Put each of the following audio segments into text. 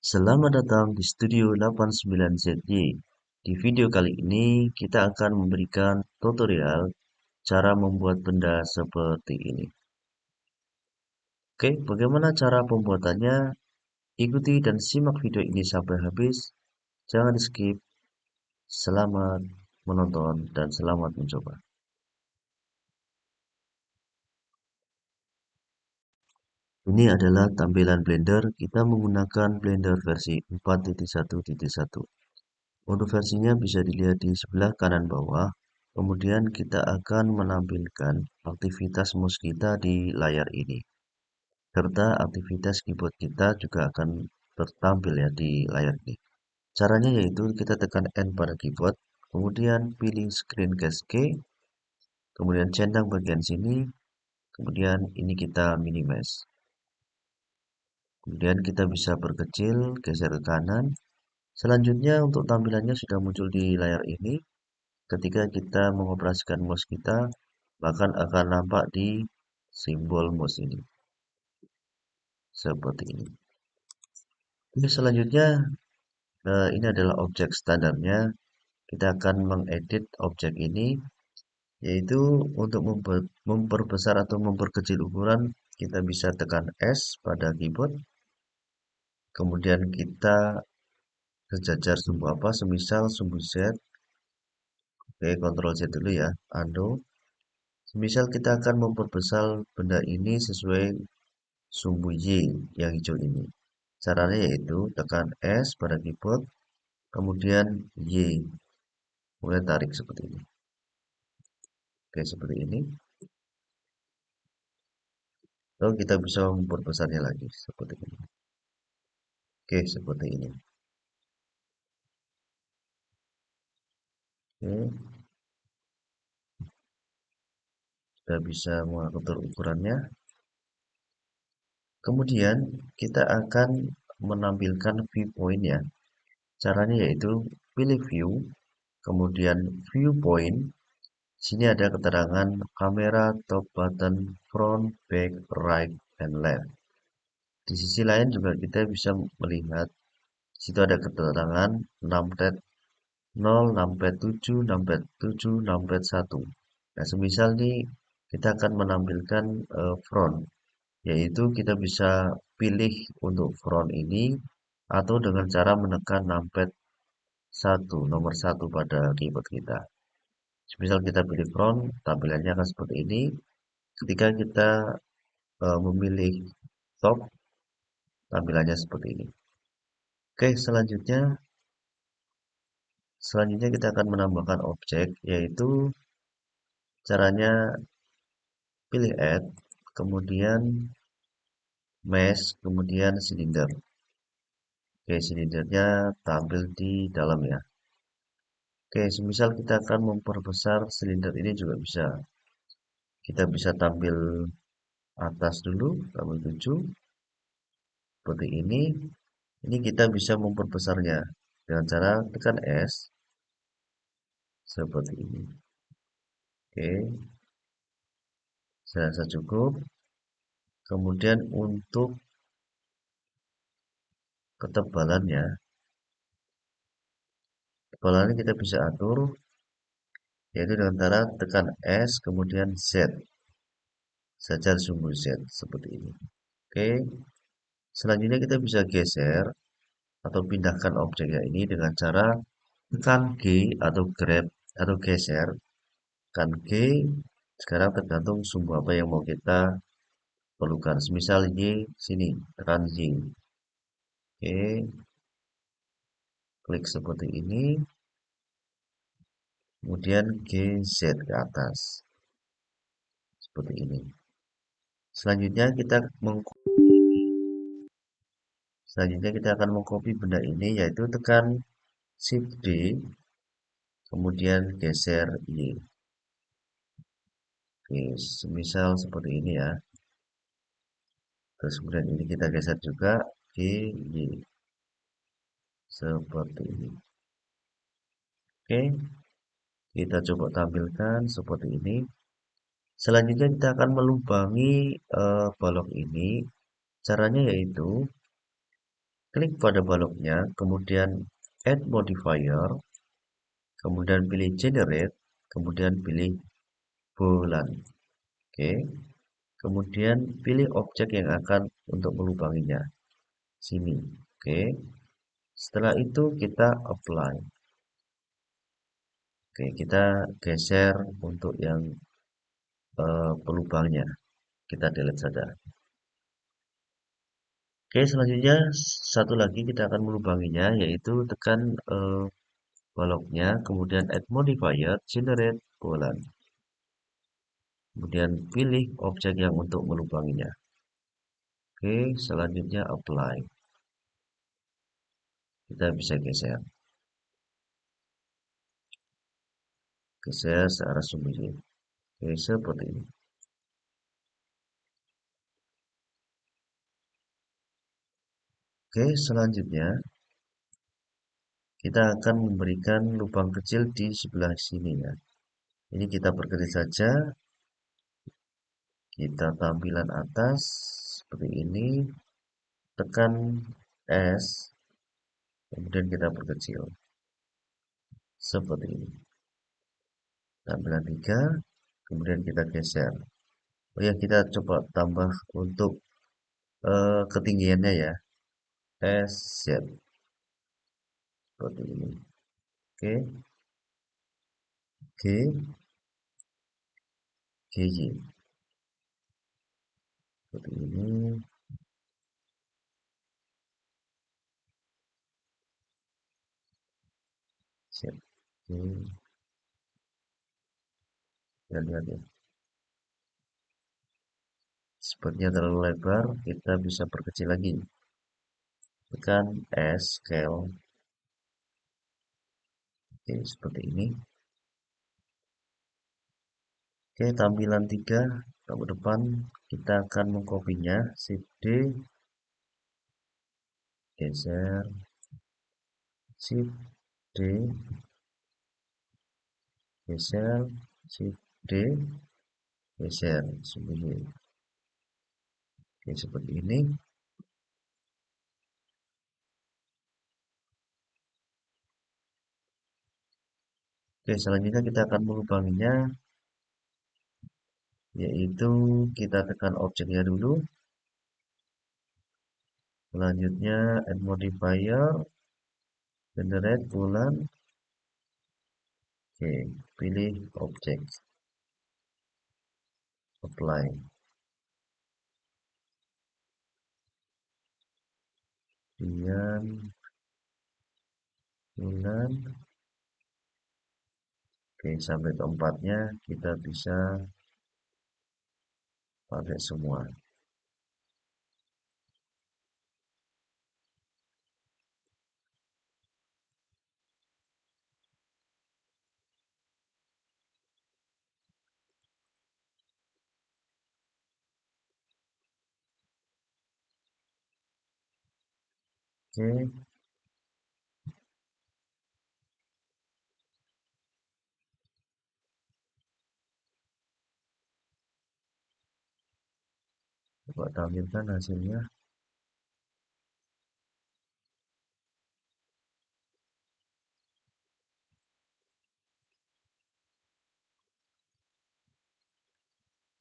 Selamat datang di Studio 89ZY. Di video kali ini kita akan memberikan tutorial cara membuat benda seperti ini. Oke, bagaimana cara pembuatannya? Ikuti dan simak video ini sampai habis. Jangan di skip. Selamat menonton dan selamat mencoba. Ini adalah tampilan Blender. Kita menggunakan Blender versi 4.1.1. Untuk versinya bisa dilihat di sebelah kanan bawah. Kemudian kita akan menampilkan aktivitas mouse kita di layar ini. Serta aktivitas keyboard kita juga akan tertampil ya di layar ini. Caranya yaitu kita tekan N pada keyboard, kemudian pilih screen cascade, kemudian centang bagian sini, kemudian ini kita minimize. Kemudian kita bisa perkecil, geser ke kanan. Selanjutnya untuk tampilannya sudah muncul di layar ini. Ketika kita mengoperasikan mouse kita, bahkan akan nampak di simbol mouse ini. Seperti ini. Ini selanjutnya, ini adalah objek standarnya. Kita akan mengedit objek ini, yaitu untuk memperbesar atau memperkecil ukuran, kita bisa tekan S pada keyboard. Kemudian kita sejajar sumbu apa, semisal sumbu Z. Oke, Ctrl Z dulu ya, undo. Semisal kita akan memperbesar benda ini sesuai sumbu Y yang hijau ini. Caranya yaitu tekan S pada keyboard, kemudian Y, kemudian tarik seperti ini. Oke, seperti ini. Lalu kita bisa memperbesarnya lagi seperti ini. Oke, seperti ini. Oke, kita bisa mengatur ukurannya. Kemudian kita akan menampilkan viewpoint ya. Caranya yaitu pilih view, kemudian viewpoint. Sini ada keterangan kamera, top button, front, back, right, and left. Di sisi lain juga kita bisa melihat di situ ada keterangan numpad 0, numpad 7, numpad 7, numpad 1. Nah, semisal nih kita akan menampilkan front, yaitu kita bisa pilih untuk front ini atau dengan cara menekan numpad 1, nomor 1 pada keyboard kita. Misal kita pilih front, tampilannya akan seperti ini. Ketika kita memilih top, tampilannya seperti ini. Oke, selanjutnya kita akan menambahkan objek, yaitu caranya pilih add, kemudian mesh, kemudian silinder. Oke, silindernya tampil di dalam ya. Oke, semisal kita akan memperbesar silinder ini juga bisa. Kita bisa tampil atas dulu, tampil 7, seperti ini. Ini kita bisa memperbesarnya dengan cara tekan S, seperti ini. Oke, saya rasa cukup. Kemudian untuk ketebalannya kita bisa atur, yaitu dengan cara tekan S kemudian Z, saja sumbu Z seperti ini. Oke, selanjutnya kita bisa geser atau pindahkan objeknya ini dengan cara tekan G atau grab atau geser. Tekan G, sekarang tergantung sumbu apa yang mau kita perlukan. Misal Y sini, tekan Y. Oke, klik seperti ini, kemudian GZ ke atas, seperti ini. Selanjutnya kita akan mengcopy benda ini, yaitu tekan Shift D, kemudian geser Y. Oke, semisal seperti ini ya. Terus kemudian ini kita geser juga G, Y, seperti ini. Oke, kita coba tampilkan seperti ini. Selanjutnya kita akan melubangi balok ini. Caranya yaitu Klik pada baloknya, kemudian add modifier, kemudian pilih generate, kemudian pilih bulan. Oke. Kemudian pilih objek yang akan untuk melubanginya. Sini. Oke. Setelah itu kita apply. Oke, kita geser untuk yang pelubangnya. Kita delete saja. Oke, selanjutnya satu lagi kita akan melubanginya, yaitu tekan baloknya, kemudian add modifier, generate bulan. Kemudian pilih objek yang untuk melubanginya. Oke, selanjutnya apply. Kita bisa geser. Geser searah sembunyi. Oke, seperti ini. Oke, selanjutnya kita akan memberikan lubang kecil di sebelah sini ya. Ini kita perkerik saja. Kita tampilan atas seperti ini. Tekan S. Kemudian kita perkecil. Seperti ini. Tampilan 3. Kemudian kita geser. Oh ya, kita coba tambah untuk ketinggiannya ya. SZ. Seperti ini. Oke. G. GY. Seperti ini. Z. Oke. Kita lihat ya. Sepertinya terlalu lebar, kita bisa perkecil lagi. Tekan S, scale. Oke, seperti ini. Oke, tampilan 3 ke depan kita akan mengkopinya. Shift D, geser. Shift D, geser. Shift D, geser. Sembunyi. Oke, seperti ini. Oke, selanjutnya kita akan melubanginya, yaitu kita tekan objeknya dulu. Selanjutnya add modifier, generate bulan. Oke, pilih objek, apply. Kemudian bulan. Oke, sampai keempatnya kita bisa pakai semua. Oke, coba tampilkan hasilnya.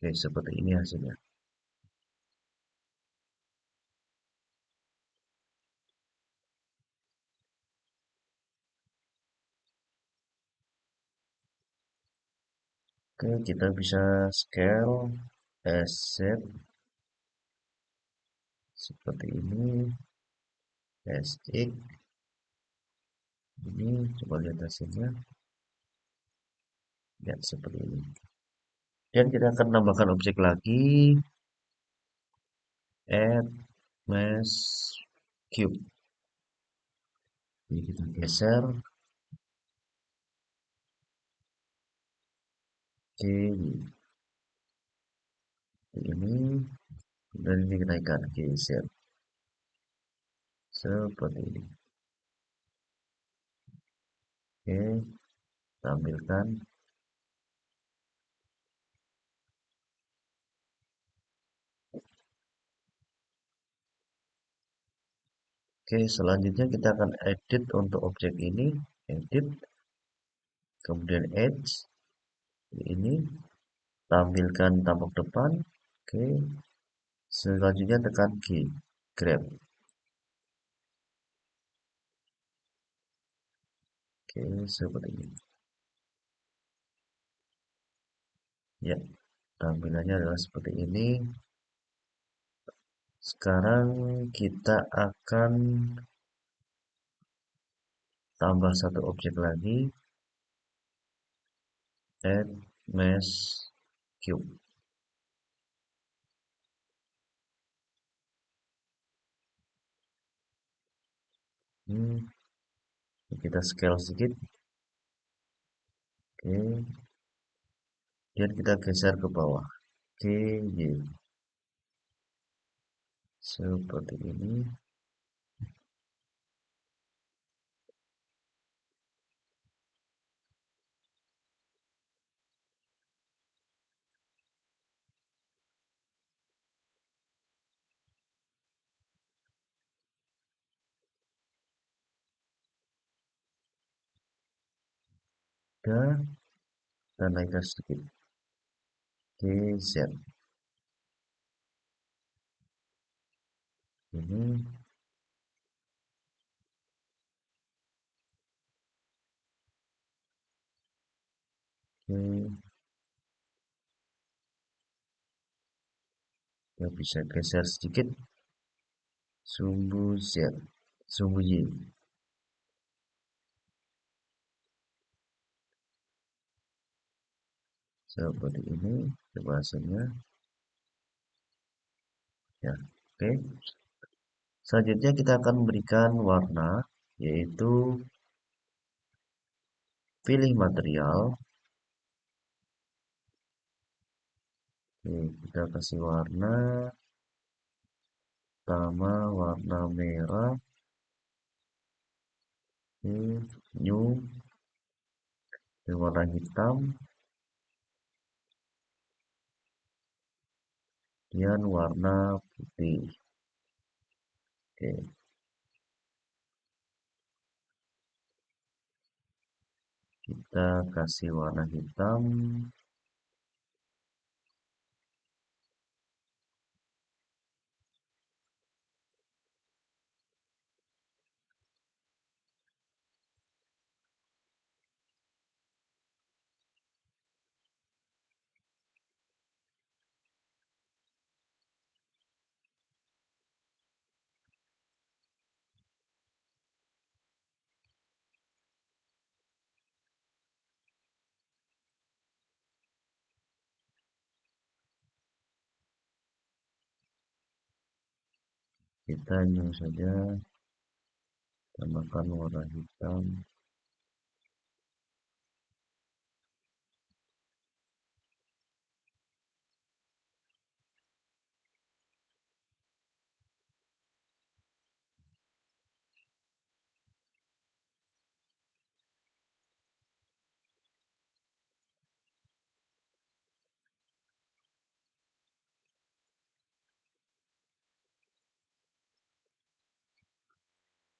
Oke, seperti ini hasilnya. Oke, kita bisa scale asset seperti ini. SX ini coba lihat hasilnya. Ya, seperti ini. Dan kita akan tambahkan objek lagi. Add mesh cube. Ini kita geser. Oke, ini dan ini kenaikan geser seperti ini. Oke, tampilkan. Oke, selanjutnya kita akan edit untuk objek ini, edit, kemudian edge, ini tampilkan tampak depan. Oke, selanjutnya tekan G, grab. Oke, seperti ini. Ya, tampilannya adalah seperti ini. Sekarang kita akan tambah satu objek lagi, add mesh cube. Hmm, kita scale sedikit. Oke, dan kita geser ke bawah. Oke, Y. Seperti ini. Dan kita naikkan sedikit. Oke, Z. Ini. Oke, kita bisa geser sedikit. Sumbu Z. Sumbu Y. Seperti ini bahasanya. Ya, oke. Selanjutnya kita akan memberikan warna, yaitu pilih material. Oke, kita kasih warna, pertama warna merah. Oke, new, warna hitam, dan warna putih. Oke, kita kasih warna hitam. Kita new saja, tambahkan warna hitam.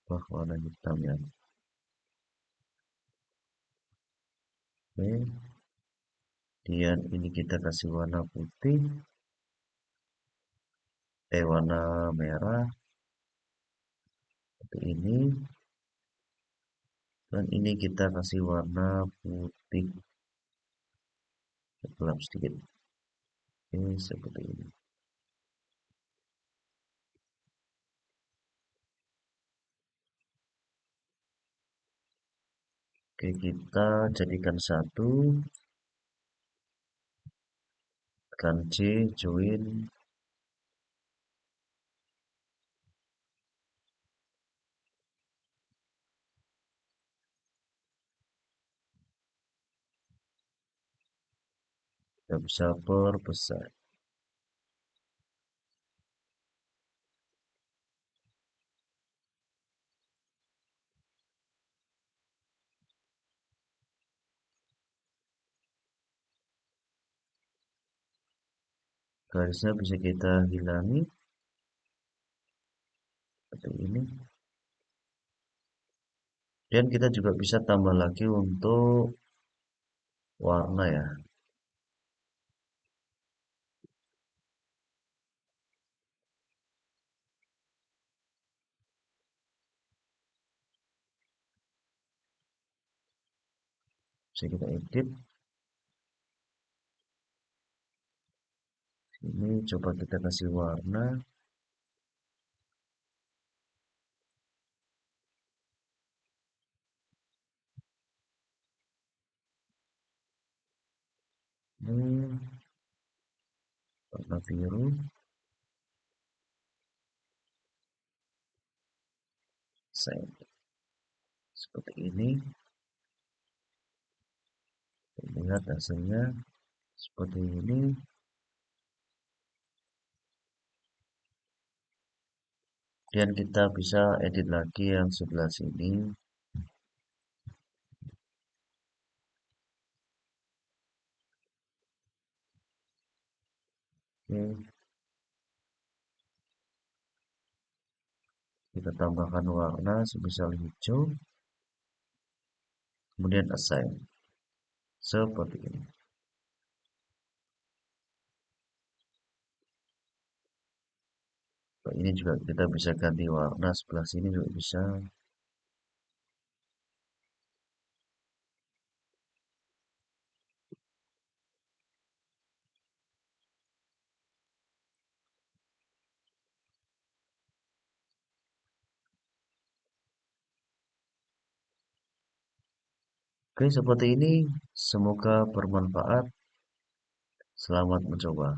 Wah, warna hitam ya. Oke, dan ini kita kasih warna putih, warna merah seperti ini, dan ini kita kasih warna putih gelap sedikit. Oke, seperti ini. Oke, kita jadikan satu, tekan C, join. Kita bisa perbesar. Garisnya bisa kita hilangi seperti ini. Dan kita juga bisa tambah lagi untuk warna ya. Bisa kita edit. Ini coba kita kasih warna. Ini warna biru. Save. Seperti ini. Lihat hasilnya seperti ini. Dan kita bisa edit lagi yang sebelah sini. Oke, kita tambahkan warna sebesar hijau, kemudian assign seperti ini. Nah, ini juga kita bisa ganti warna sebelah sini juga bisa. Oke, seperti ini. Semoga bermanfaat. Selamat mencoba.